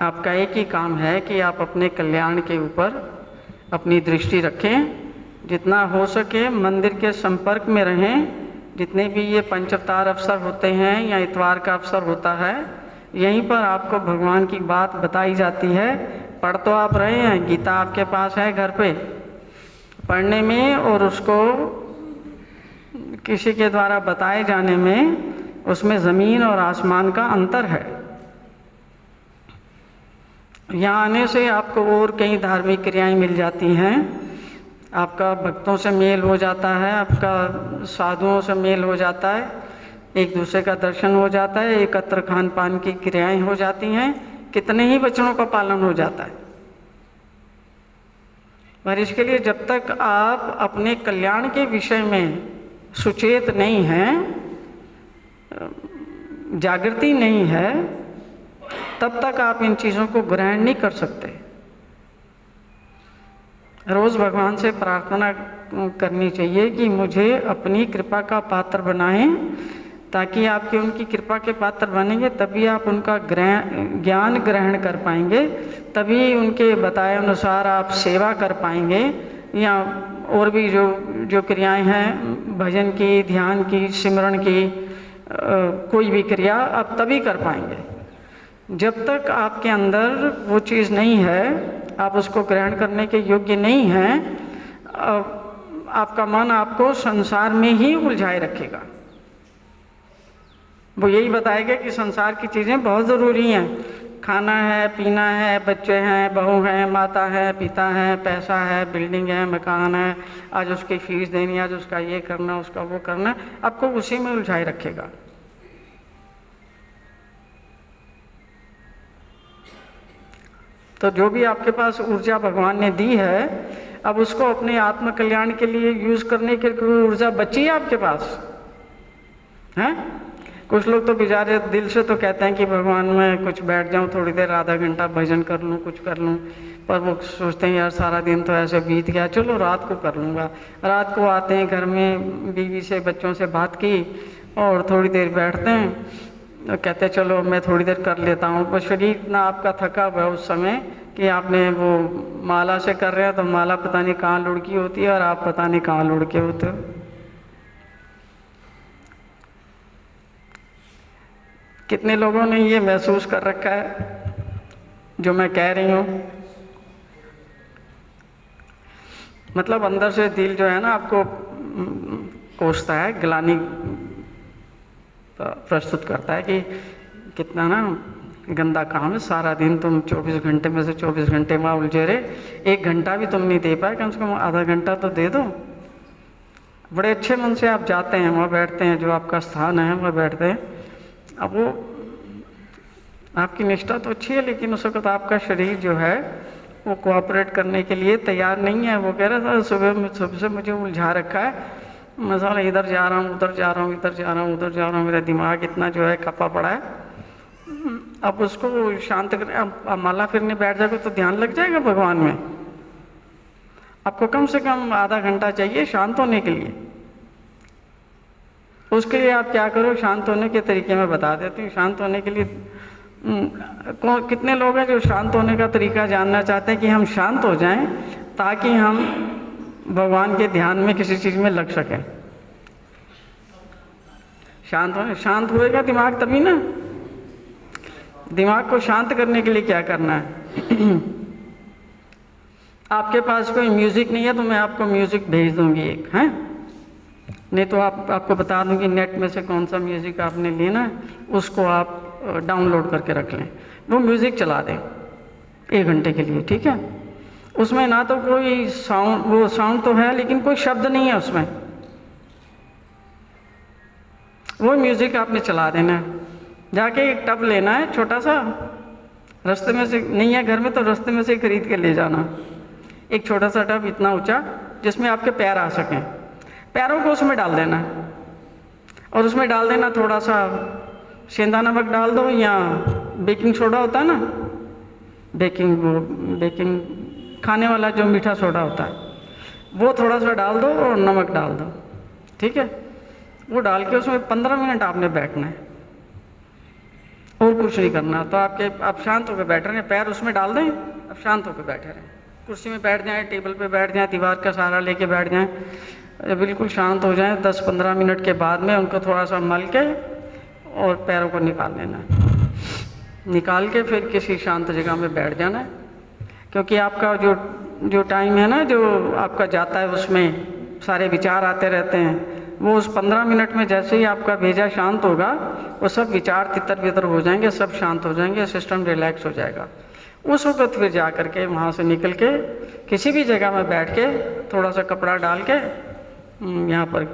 आपका एक ही काम है कि आप अपने कल्याण के ऊपर अपनी दृष्टि रखें, जितना हो सके मंदिर के संपर्क में रहें। जितने भी ये पंचअवतार अवसर होते हैं या इतवार का अवसर होता है, यहीं पर आपको भगवान की बात बताई जाती है। पढ़ तो आप रहे हैं, गीता आपके पास है घर पे, पढ़ने में और उसको किसी के द्वारा बताए जाने में, उसमें ज़मीन और आसमान का अंतर है। यहाँ आने से आपको और कई धार्मिक क्रियाएं मिल जाती हैं, आपका भक्तों से मेल हो जाता है, आपका साधुओं से मेल हो जाता है, एक दूसरे का दर्शन हो जाता है, एकत्र खान पान की क्रियाएं हो जाती हैं, कितने ही वचनों का पालन हो जाता है। पर इसके लिए जब तक आप अपने कल्याण के विषय में सुचेत नहीं हैं, जागृति नहीं है, तब तक आप इन चीज़ों को ग्रहण नहीं कर सकते। रोज़ भगवान से प्रार्थना करनी चाहिए कि मुझे अपनी कृपा का पात्र बनाएं, ताकि आपके उनकी कृपा के पात्र बनेंगे तभी आप उनका ज्ञान ग्रहण कर पाएंगे, तभी उनके बताए अनुसार आप सेवा कर पाएंगे, या और भी जो क्रियाएं हैं, भजन की, ध्यान की, सिमरण की, कोई भी क्रिया आप तभी कर पाएंगे। जब तक आपके अंदर वो चीज़ नहीं है, आप उसको ग्रहण करने के योग्य नहीं हैं, आपका मन आपको संसार में ही उलझाए रखेगा। वो यही बताएगा कि संसार की चीज़ें बहुत ज़रूरी हैं, खाना है, पीना है, बच्चे हैं, बहू हैं, माता है, पिता है, पैसा है, बिल्डिंग है, मकान है, आज उसकी फीस देनी, आज उसका ये करना, उसका वो करना, आपको उसी में उलझाए रखेगा। तो जो भी आपके पास ऊर्जा भगवान ने दी है, अब उसको अपने आत्म कल्याण के लिए यूज़ करने के लिए ऊर्जा बची है आपके पास, हैं? कुछ लोग तो बेचारे दिल से तो कहते हैं कि भगवान मैं कुछ बैठ जाऊं थोड़ी देर, आधा घंटा भजन कर लूं, कुछ कर लूं, पर वो सोचते हैं यार सारा दिन तो ऐसे बीत गया, चलो रात को कर लूँगा। रात को आते हैं, घर में बीवी से, बच्चों से बात की और थोड़ी देर बैठते हैं, तो कहते चलो मैं थोड़ी देर कर लेता हूँ। पर शरीर इतना आपका थका हुआ उस समय कि आपने वो माला से कर रहे हैं, तो माला पता नहीं कहाँ लुढ़की होती है और आप पता नहीं कहाँ लुढ़के होते हो। कितने लोगों ने ये महसूस कर रखा है जो मैं कह रही हूँ? मतलब अंदर से दिल जो है ना आपको कोसता है, ग्लानि प्रस्तुत करता है कि कितना ना गंदा काम है, सारा दिन तुम 24 घंटे में से 24 घंटे में उलझे रहे, 1 घंटा भी तुम नहीं दे पाए, कम से कम आधा घंटा तो दे दो। बड़े अच्छे मन से आप जाते हैं, वहाँ बैठते हैं, जो आपका स्थान है वहाँ बैठते हैं। अब वो आपकी निष्ठा तो अच्छी है, लेकिन उस वक्त आपका शरीर जो है वो कोऑपरेट करने के लिए तैयार नहीं है। वो कह रहा था सुबह से मुझे उलझा रखा है, मैं साला इधर जा रहा हूँ, उधर जा रहा हूँ, इधर जा रहा हूँ, उधर जा रहा हूँ, मेरा दिमाग इतना जो है खपा पड़ा है। अब उसको शांत कर, अब माला फिरने बैठ जाएगा तो ध्यान लग जाएगा भगवान में। आपको कम से कम आधा घंटा चाहिए शांत होने के लिए। उसके लिए आप क्या करो, शांत होने के तरीके मैं बता देती हूँ। शांत होने के लिए कितने लोग हैं जो शांत होने का तरीका जानना चाहते हैं कि हम शांत हो जाएं ताकि हम भगवान के ध्यान में किसी चीज़ में लग सकें। शांत होएगा दिमाग तभी ना। दिमाग को शांत करने के लिए क्या करना है? आपके पास कोई म्यूज़िक नहीं है तो मैं आपको म्यूज़िक भेज दूंगी एक, हैं? नहीं तो आपको बता दूंगी नेट में से कौन सा म्यूज़िक आपने लेना है, उसको आप डाउनलोड करके रख लें, वो म्यूज़िक चला दें 1 घंटे के लिए, ठीक है? उसमें ना तो कोई साउंड, वो साउंड तो है लेकिन कोई शब्द नहीं है उसमें, वो म्यूज़िक आपने चला देना है। जाके एक टब लेना है छोटा सा, रास्ते में से नहीं है घर में तो रास्ते में से खरीद के ले जाना, एक छोटा सा टब इतना ऊंचा जिसमें आपके पैर आ सकें, पैरों को उसमें डाल देना है और उसमें डाल देना थोड़ा सा सेंधा नमक डाल दो, या बेकिंग सोडा होता है ना, बेकिंग खाने वाला जो मीठा सोडा होता है, वो थोड़ा सा डाल दो और नमक डाल दो, ठीक है? वो डाल के उसमें 15 मिनट आपने बैठना है और कुछ नहीं करना। तो आप शांत होकर बैठ रहे हैं, पैर उसमें डाल दें, अब शांत होकर बैठे रहें, कुर्सी में बैठ जाएं, टेबल पे बैठ जाएं, दीवार का सहारा लेके बैठ जाएं, बिल्कुल शांत हो जाएं। 10-15 मिनट के बाद में उनको थोड़ा सा मल के और पैरों को निकाल लेना है, निकाल के फिर किसी शांत जगह में बैठ जाना है, क्योंकि आपका जो टाइम है ना जो आपका जाता है उसमें सारे विचार आते रहते हैं, वो उस 15 मिनट में जैसे ही आपका भेजा शांत होगा वो सब विचार तितर बितर हो जाएंगे, सब शांत हो जाएंगे, सिस्टम रिलैक्स हो जाएगा। उस वक्त फिर जा कर के वहाँ से निकल के किसी भी जगह में बैठ के थोड़ा सा कपड़ा डाल के, यहाँ पर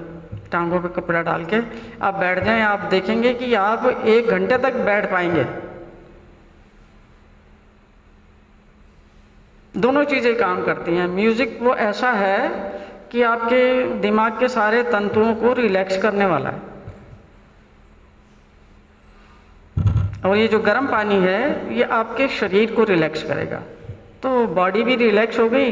टांगों पे कपड़ा डाल के आप बैठ जाएं, आप देखेंगे कि आप 1 घंटे तक बैठ पाएंगे। दोनों चीज़ें काम करती हैं। म्यूज़िक वो ऐसा है कि आपके दिमाग के सारे तंतुओं को रिलैक्स करने वाला है, और ये जो गर्म पानी है ये आपके शरीर को रिलैक्स करेगा, तो बॉडी भी रिलैक्स हो गई,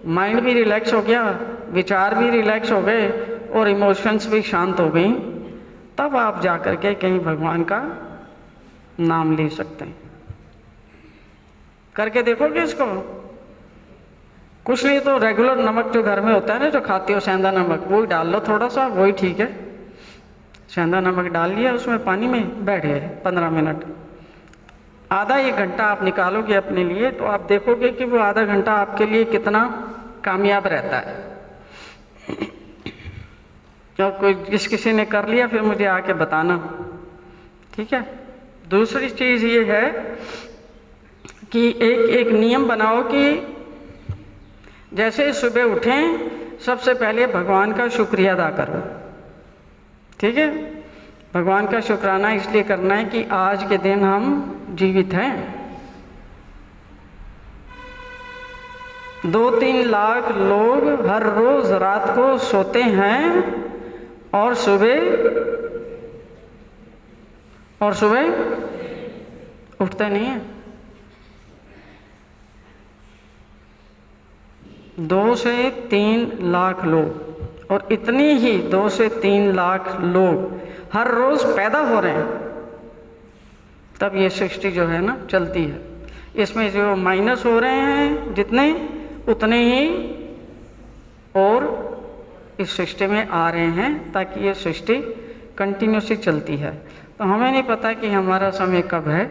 माइंड भी रिलैक्स हो गया, विचार भी रिलैक्स हो गए और इमोशंस भी शांत हो गई। तब आप जा कर के कहीं भगवान का नाम ले सकते हैं। करके देखोगे इसको? कुछ नहीं तो रेगुलर नमक जो घर में होता है ना, जो खाते हो सेंधा नमक, वो ही डाल लो थोड़ा सा, वही ठीक है। सेंधा नमक डाल लिया उसमें पानी में, बैठ गए 15 मिनट, आधा 1 घंटा आप निकालोगे अपने लिए तो आप देखोगे कि वो आधा घंटा आपके लिए कितना कामयाब रहता है। तो कोई किसी ने कर लिया फिर मुझे आके बताना, ठीक है? दूसरी चीज़ ये है कि एक नियम बनाओ कि जैसे सुबह उठें सबसे पहले भगवान का शुक्रिया अदा करो, ठीक है? भगवान का शुक्राना इसलिए करना है कि आज के दिन हम जीवित हैं। 2-3 लाख लोग हर रोज रात को सोते हैं और सुबह उठते नहीं हैं। 2 से 3 लाख लोग, और इतनी ही 2 से 3 लाख लोग हर रोज पैदा हो रहे हैं, तब ये सृष्टि जो है ना चलती है। इसमें जो माइनस हो रहे हैं जितने, उतने ही और इस सृष्टि में आ रहे हैं, ताकि ये सृष्टि कंटिन्यूसली चलती है। तो हमें नहीं पता कि हमारा समय कब है,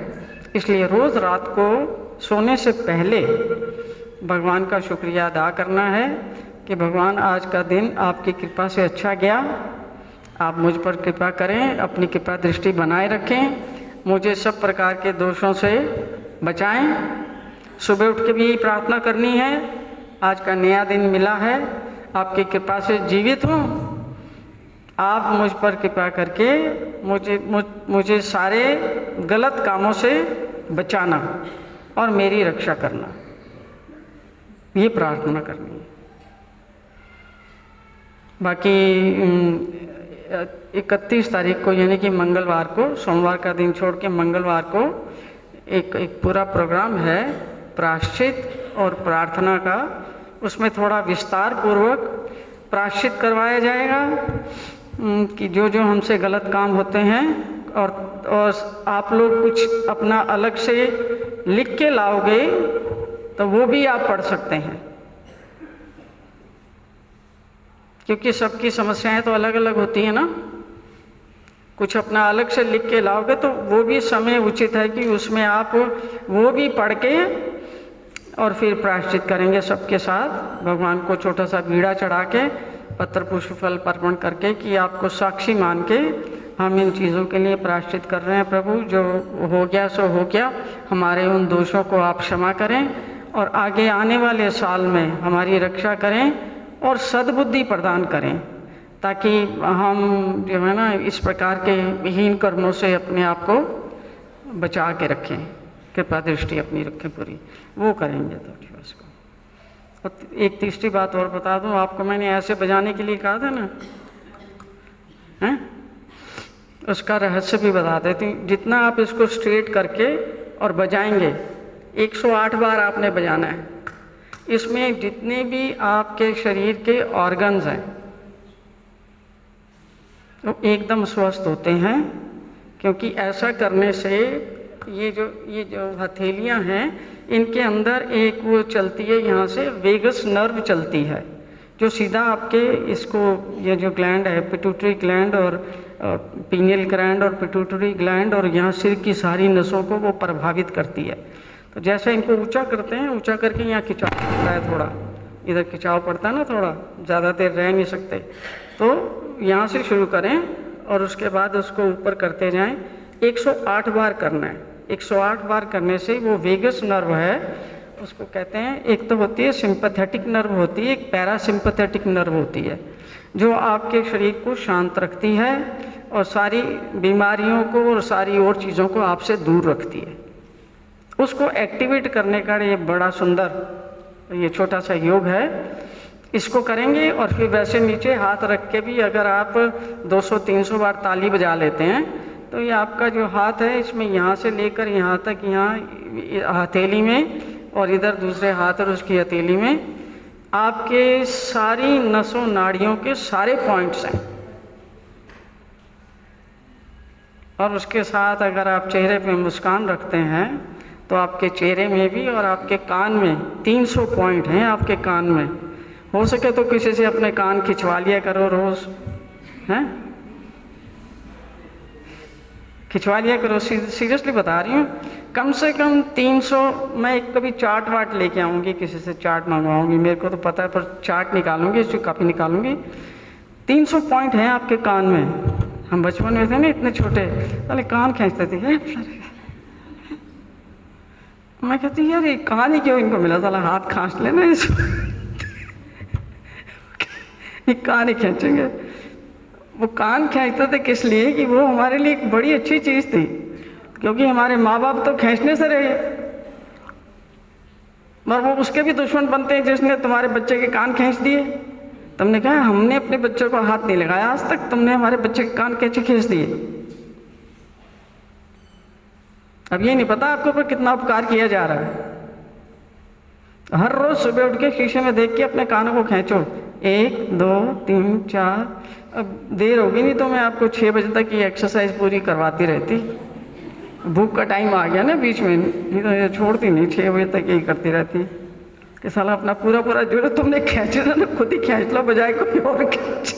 इसलिए रोज़ रात को सोने से पहले भगवान का शुक्रिया अदा करना है कि भगवान आज का दिन आपकी कृपा से अच्छा गया, आप मुझ पर कृपा करें, अपनी कृपा दृष्टि बनाए रखें, मुझे सब प्रकार के दोषों से बचाएं। सुबह उठ के भी यही प्रार्थना करनी है, आज का नया दिन मिला है, आपकी कृपा से जीवित हूँ, आप मुझ पर कृपा करके मुझे सारे गलत कामों से बचाना और मेरी रक्षा करना, ये प्रार्थना करनी है। बाकी 31 तारीख को यानी कि मंगलवार को, सोमवार का दिन छोड़ के मंगलवार को एक पूरा प्रोग्राम है प्रायश्चित और प्रार्थना का। उसमें थोड़ा विस्तार पूर्वक प्रायश्चित करवाया जाएगा कि जो जो हमसे गलत काम होते हैं, और आप लोग कुछ अपना अलग से लिख के लाओगे तो वो भी आप पढ़ सकते हैं, क्योंकि सबकी समस्याएं तो अलग अलग होती हैं ना। कुछ अपना अलग से लिख के लाओगे तो वो भी समय उचित है कि उसमें आप वो भी पढ़ के और फिर प्रायश्चित करेंगे सबके साथ, भगवान को छोटा सा बीड़ा चढ़ा के पत्र पुष्प फल अर्पण करके कि आपको साक्षी मान के हम इन चीज़ों के लिए प्रायश्चित कर रहे हैं प्रभु, जो हो गया सो हो गया, हमारे उन दोषों को आप क्षमा करें और आगे आने वाले साल में हमारी रक्षा करें और सद्बुद्धि प्रदान करें, ताकि हम जो है ना इस प्रकार के हीन कर्मों से अपने आप को बचा के रखें, कृपा दृष्टि अपनी रखें पूरी, वो करेंगे तो ठीक है उसको। और एक तीसरी बात और बता दूं आपको, मैंने ऐसे बजाने के लिए कहा था ना, हैं? उसका रहस्य भी बता देती हूँ। जितना आप इसको स्ट्रेट करके और बजाएंगे, 108 बार आपने बजाना है। इसमें जितने भी आपके शरीर के ऑर्गन्स हैं वो एकदम स्वस्थ होते हैं, क्योंकि ऐसा करने से ये जो हथेलियां हैं इनके अंदर एक वो चलती है, यहाँ से वेगस नर्व चलती है, जो सीधा आपके इसको, ये जो ग्लैंड है पिट्यूटरी ग्लैंड और पीनियल ग्लैंड और पिट्यूटरी ग्लैंड और यहाँ सिर की सारी नसों को वो प्रभावित करती है। तो जैसे इनको ऊंचा करते हैं, ऊंचा करके यहाँ खिंचाव पड़ता है, थोड़ा इधर खिंचाव पड़ता है ना, थोड़ा ज़्यादा देर रह नहीं सकते, तो यहाँ से शुरू करें और उसके बाद उसको ऊपर करते जाएं। 108 बार करना है। 108 बार करने से वो वेगस नर्व है, उसको कहते हैं, एक तो होती है सिंपैथेटिक नर्व होती है, एक पैरासिम्पैथेटिक नर्व होती है, जो आपके शरीर को शांत रखती है और सारी बीमारियों को और सारी और चीज़ों को आपसे दूर रखती है। उसको एक्टिवेट करने का ये बड़ा सुंदर ये छोटा सा योग है। इसको करेंगे और फिर वैसे नीचे हाथ रख के भी अगर आप 200-300 बार ताली बजा लेते हैं तो ये आपका जो हाथ है इसमें यहाँ से लेकर यहाँ तक, यहाँ हथेली में और इधर दूसरे हाथ और उसकी हथेली में आपके सारी नसों नाड़ियों के सारे पॉइंट्स हैं। और उसके साथ अगर आप चेहरे पे मुस्कान रखते हैं तो आपके चेहरे में भी और आपके कान में 300 पॉइंट हैं आपके कान में। हो सके तो किसी से अपने कान खिंचवा लिया करो रोज़, हैं, खिंचवा लिया करो, सीरियसली बता रही हूँ। कम से कम 300, मैं कभी चार्ट वार्ट लेके आऊँगी, किसी से चार्ट मंगवाऊँगी, मेरे को तो पता है, पर चार्ट निकालूंगी, इसकी कापी निकालूंगी। 300 पॉइंट हैं आपके कान में। हम बचपन में थे ना इतने छोटे, पहले कान खींचते थे, मैं कहती यार ये कान ही क्यों इनको मिला, साला हाथ खांच लेना इसको, ये कान ही खींचेंगे। वो कान खींचते थे किस लिए कि वो हमारे लिए एक बड़ी अच्छी चीज़ थी, क्योंकि हमारे माँ बाप तो खींचने से रहे, मगर वो उसके भी दुश्मन बनते हैं जिसने तुम्हारे बच्चे के कान खींच दिए। तुमने कहा हमने अपने बच्चों को हाथ नहीं लगाया आज तक, तुमने हमारे बच्चे के कान कैसे खींच दिए। अब ये नहीं पता आपके ऊपर कितना उपकार किया जा रहा है। हर रोज सुबह उठ के शीशे में देख के अपने कानों को खींचो, 1 2 3 4। अब देर होगी नहीं तो मैं आपको 6 बजे तक ये एक्सरसाइज पूरी करवाती रहती। भूख का टाइम आ गया ना बीच में, नहीं तो ये छोड़ती नहीं, 6 बजे तक यही करती रहती कि साला अपना पूरा जो तुमने खींच ना, खुद ही खींच लो बजाय कोई और खींच,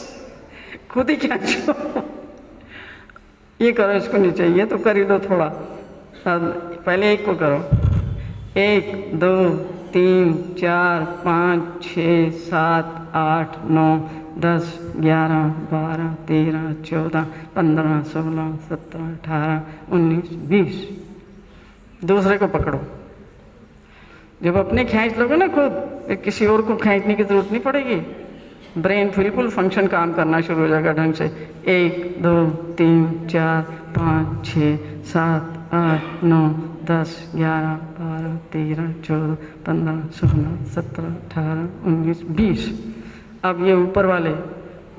खुद ही खींचो। ये करो, इसको नहीं चाहिए तो कर ही दो थोड़ा। पहले एक को करो, 1 2 3 4 5 6 7 8 9 10 11 12 13 14 15 16 17 18 19 20। दूसरे को पकड़ो। जब अपने खींच लोगे ना खुद, किसी और को खींचने की जरूरत नहीं पड़ेगी, ब्रेन बिल्कुल फंक्शन काम करना शुरू हो जाएगा ढंग से। 1 2 3 4 5 6 7 8 9 10 11 12 13 14 15 16 17 18 19 20। अब ये ऊपर वाले,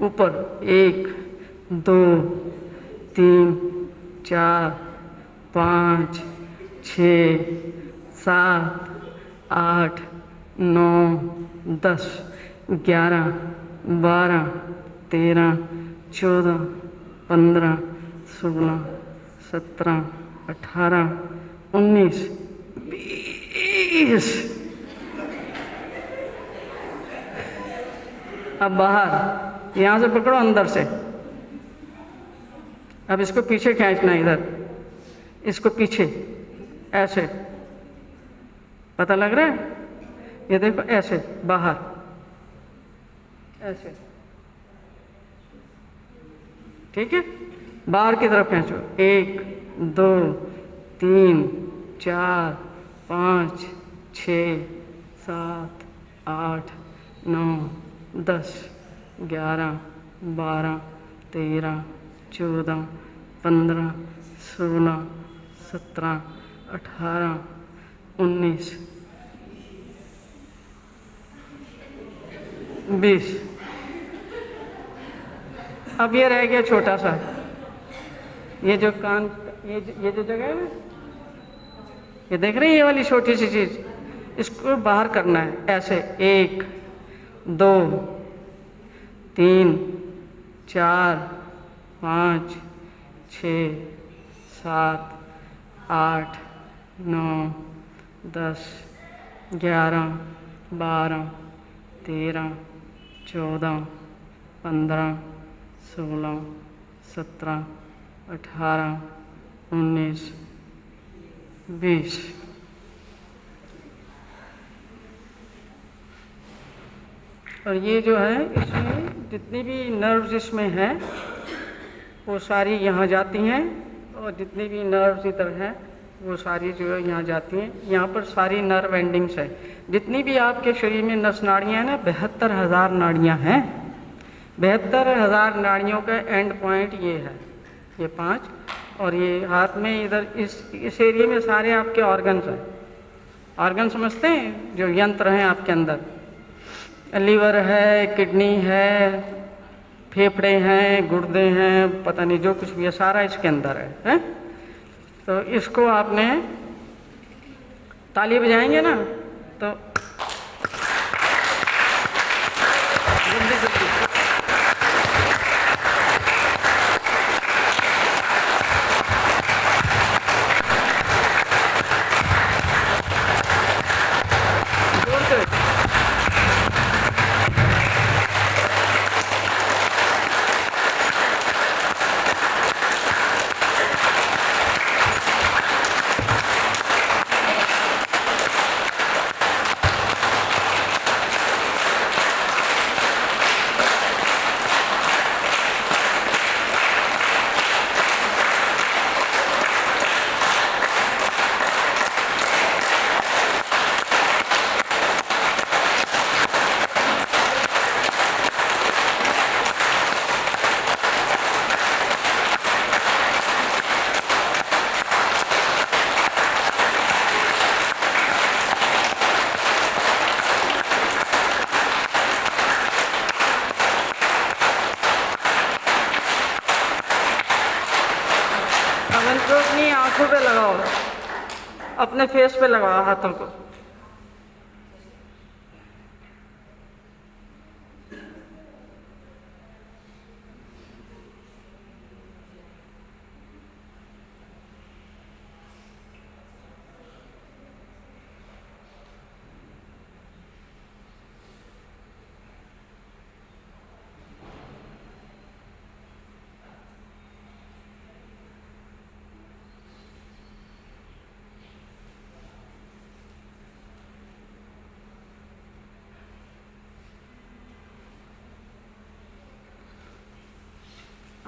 ऊपर 1 2 3 4 5 6 7 8 9 10 11 12 13 14 15 16 17 18 19 20। अब बाहर यहाँ से पकड़ो अंदर से। अब इसको पीछे खींचना, इधर इसको पीछे ऐसे, पता लग रहा है? ये देखो ऐसे बाहर, ऐसे, ठीक है। बाहर की तरफ खींचो, 1 2 3 4 5 6 7 8 9 10 11 12 13 14 15 16 17 18 19 20। अब ये रह गया छोटा सा, ये जो कान, ये जो जगह है ना, ये देख रहे हैं, ये वाली छोटी सी चीज, इसको बाहर करना है ऐसे। 1 2 3 4 5 6 7 8 9 10 11 12 13 14 15 16 17 18 19 20। और ये जो है, इसमें जितनी भी नर्व्स इसमें हैं वो सारी यहाँ जाती हैं, और जितनी भी नर्व्स इधर हैं वो सारी जो है यहाँ जाती हैं। यहाँ पर सारी नर्व एंडिंग्स है। जितनी भी आपके शरीर में नस नाड़ियाँ हैं ना, 72,000 नाड़ियाँ हैं। 72,000 नाड़ियों का एंड पॉइंट ये है, ये 5। और ये हाथ में इधर इस एरिया में सारे आपके ऑर्गन्स हैं। ऑर्गन समझते हैं, जो यंत्र हैं आपके अंदर, लीवर है, किडनी है, फेफड़े हैं, गुर्दे हैं, पता नहीं जो कुछ भी है सारा इसके अंदर है? तो इसको आपने ताली बजाएंगे ना तो जल्दी जल्दी जोर से। तो अपनी आंखों पे लगाओ, अपने फेस पे लगाओ हाथों को।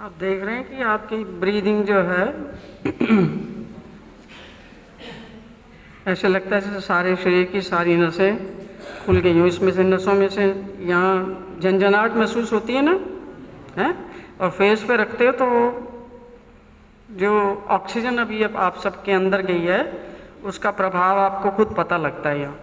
आप देख रहे हैं कि आपकी ब्रीदिंग जो है ऐसे लगता है जैसे सारे शरीर की सारी नसें खुल गई हो। इसमें से नसों में से यहाँ झंझनाहट महसूस होती है ना, है? और फेस पे रखते हो तो जो ऑक्सीजन अभी अब आप सबके अंदर गई है उसका प्रभाव आपको खुद पता लगता है। यहाँ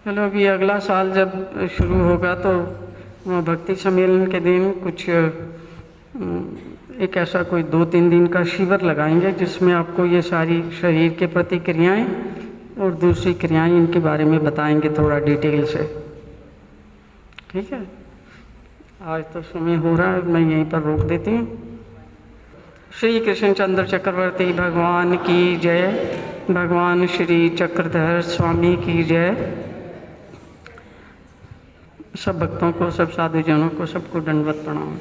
चलो, अभी अगला साल जब शुरू होगा तो भक्ति सम्मेलन के दिन कुछ एक ऐसा कोई 2-3 दिन का शिविर लगाएंगे जिसमें आपको ये सारी शरीर के प्रति क्रियाएँ और दूसरी क्रियाएं इनके बारे में बताएंगे थोड़ा डिटेल से। ठीक है, आज तो समय हो रहा है, मैं यहीं पर रोक देती हूँ। श्री कृष्णचंद्र चक्रवर्ती भगवान की जय, भगवान श्री चक्रधर स्वामी की जय। सब भक्तों को, सब साधुजनों को, सबको दंडवत प्रणाम।